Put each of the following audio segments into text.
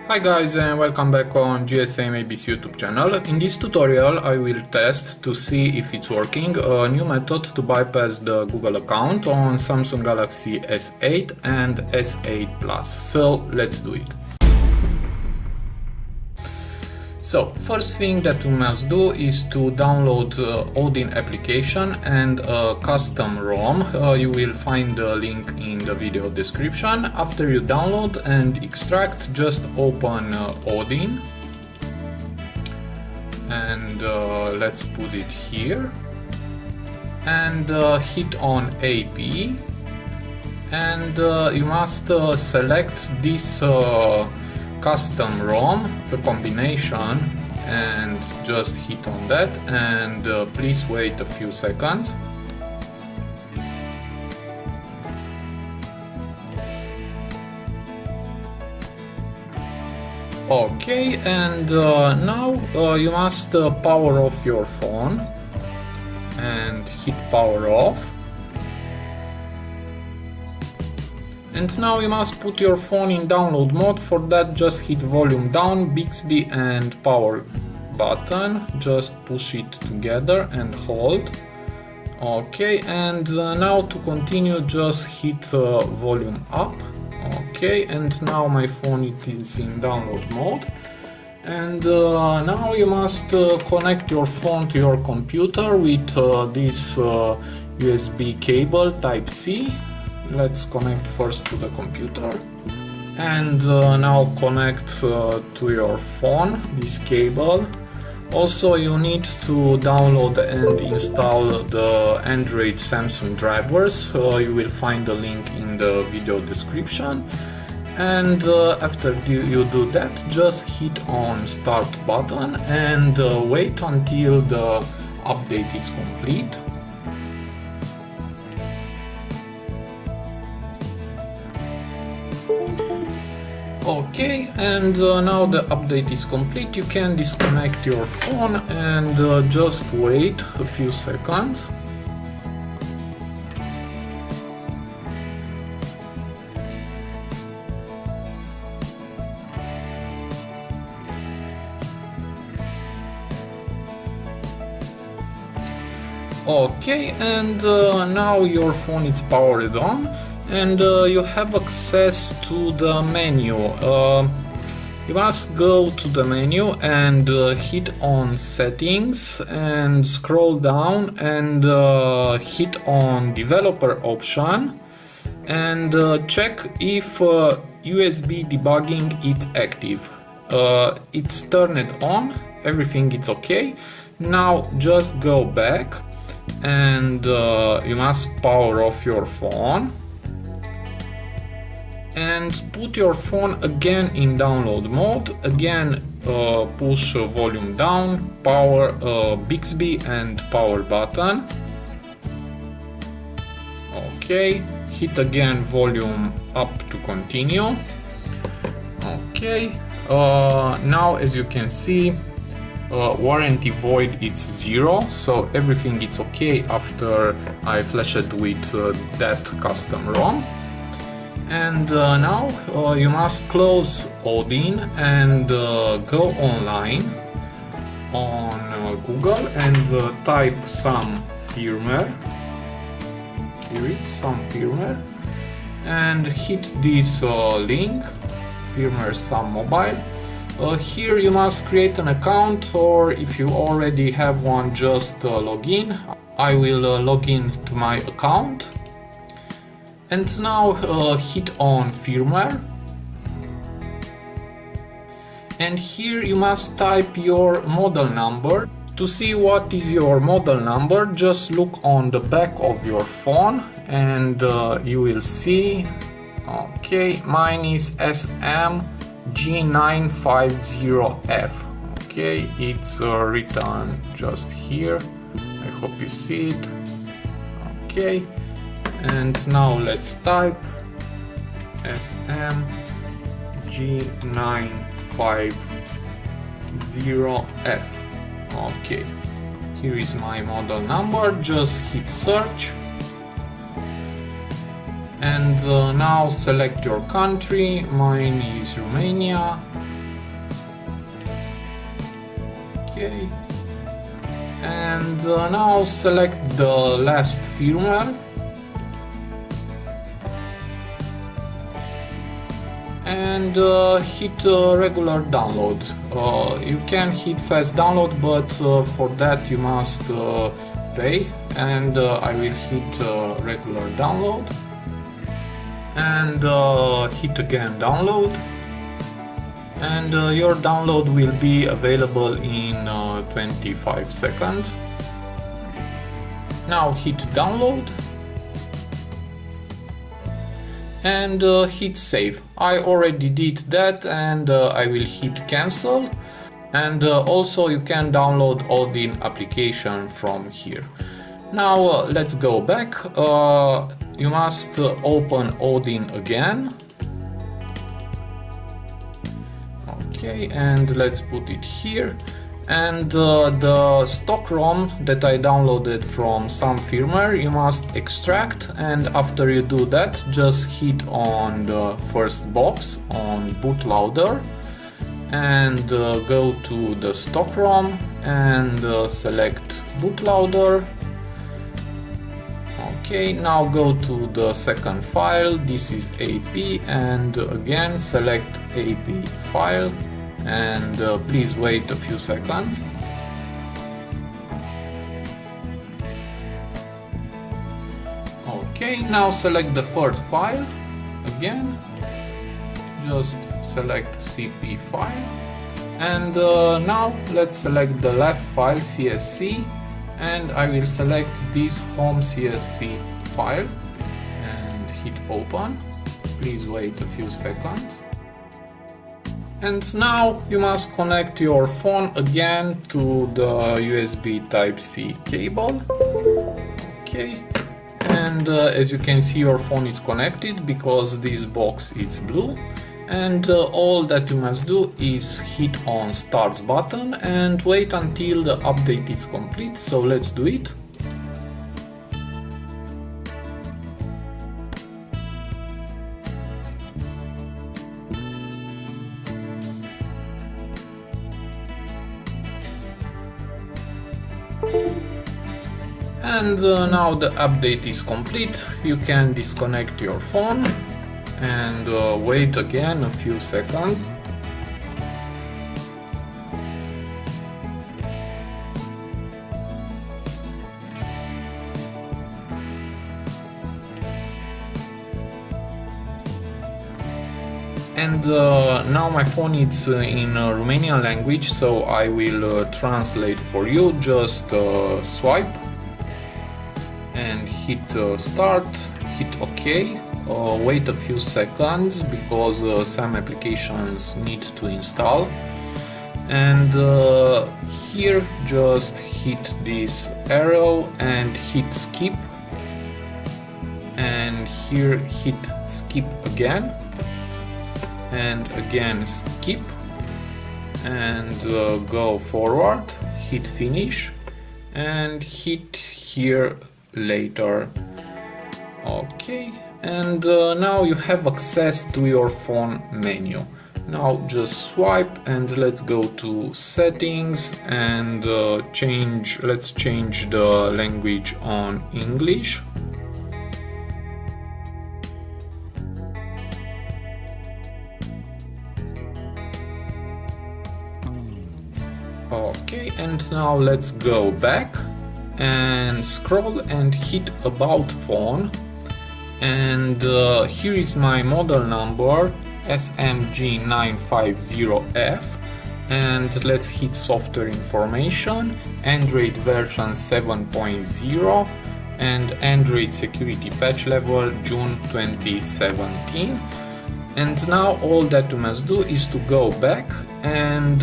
Hi guys, and welcome back on GSM ABC YouTube channel. In this tutorial I will test to see if it's working a new method to bypass the Google account on Samsung Galaxy S8 and S8 Plus. So let's do it. So first thing that you must do is to download Odin application and a custom ROM. You will find the link in the video description. After you download and extract, just open Odin and let's put it here and hit on AP, and you must select this custom ROM. It's a combination, and just hit on that and please wait a few seconds. Okay, and now you must power off your phone and hit power off. And now you must put your phone in download mode. For that, just hit volume down, Bixby and power button. Just push it together and hold. Okay, and now to continue, just hit volume up. Okay, and now my phone is in download mode. And now you must connect your phone to your computer with this USB cable Type C. Let's connect first to the computer, and now connect to your phone this cable. Also, you need to download and install the Android Samsung drivers. You will find the link in the video description. And after you do that, just hit on start button and wait until the update is complete. Okay, and now the update is complete. You can disconnect your phone and just wait a few seconds. Okay, and now your phone is powered on, and you have access to the menu. You must go to the menu and hit on settings and scroll down and hit on developer option and check if USB debugging is active. It's turned on, everything is okay. Now just go back and you must power off your phone and put your phone again in download mode. Again push volume down, power Bixby and power button. Okay, hit again volume up to continue. Okay, now as you can see, warranty void it's 0, so everything is okay after I flash it with that custom ROM. And now you must close Odin and go online on Google and type some firmware. Here is some firmware, and hit this link, firmware some mobile. Here you must create an account, or if you already have one, just log in. I will log in to my account. And now hit on firmware, and here you must type your model number. To see what is your model number, just look on the back of your phone and you will see. Okay, mine is Samsung G950F. Okay, it's written just here. I hope you see it. Okay. And now let's type Samsung G950F. Okay, here is my model number. Just hit search and now select your country. Mine is Romania. Okay. And now select the last firmware and hit regular download. You can hit fast download, but for that you must pay, and I will hit regular download and hit again download, and your download will be available in 25 seconds. Now hit download and hit save. I already did that, and I will hit cancel. And also you can download Odin application from here. Now let's go back. You must open Odin again. Okay, and let's put it here. And the stock ROM that I downloaded from some firmware you must extract, and after you do that just hit on the first box on bootloader and go to the stock ROM and select bootloader. Okay, now go to the second file, this is AP, and again select AP file, and please wait a few seconds. Okay, now select the third file again, just select CP file, and now let's select the last file, CSC, and I will select this home CSC file and hit open. Please wait a few seconds. And now you must connect your phone again to the USB Type-C cable. Okay, and as you can see your phone is connected because this box is blue, and all that you must do is hit on start button and wait until the update is complete. So let's do it. And now the update is complete. You can disconnect your phone and wait again a few seconds. And now my phone is in Romanian language, so I will translate for you. Just swipe and hit start, hit OK. Wait a few seconds because some applications need to install, and here just hit this arrow and hit skip, and here hit skip again and again skip, and go forward, hit finish and hit here later. Okay, and now you have access to your phone menu. Now just swipe and let's go to settings and let's change the language on English. Okay, and now let's go back and scroll and hit about phone, and here is my model number G950F, and let's hit software information, Android version 7.0 and Android security patch level June 2017. And now all that you must do is to go back and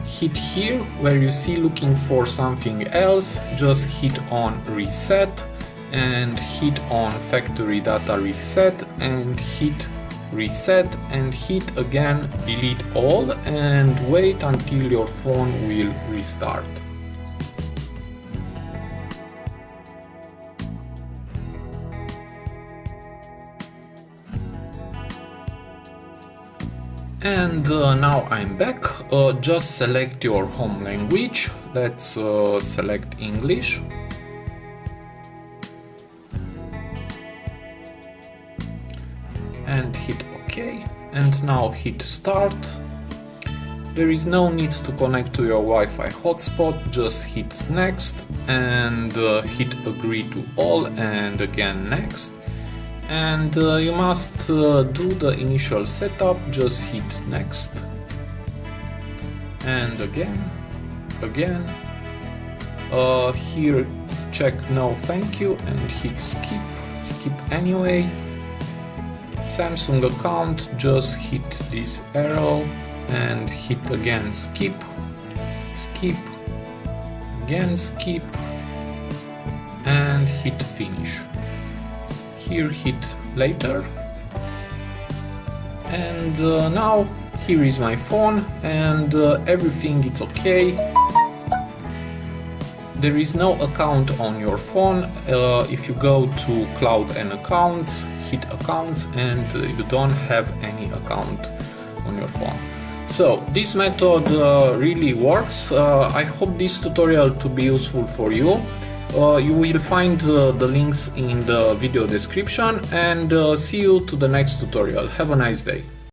hit here where you see looking for something else, just hit on reset and hit on factory data reset and hit reset and hit again delete all and wait until your phone will restart. And now I'm back. Just select your home language. Let's select English. And hit OK. And now hit start. There is no need to connect to your Wi-Fi hotspot, just hit next and hit agree to all and again next. And you must do the initial setup, just hit next and again. Here check no thank you and hit skip anyway. Samsung account, just hit this arrow and hit again skip, again skip and hit finish. Here hit later. And now here is my phone and everything is okay. There is no account on your phone. If you go to cloud and accounts, hit accounts and you don't have any account on your phone. So this method really works. I hope this tutorial to be useful for you. You will find the links in the video description and see you to the next tutorial. Have a nice day.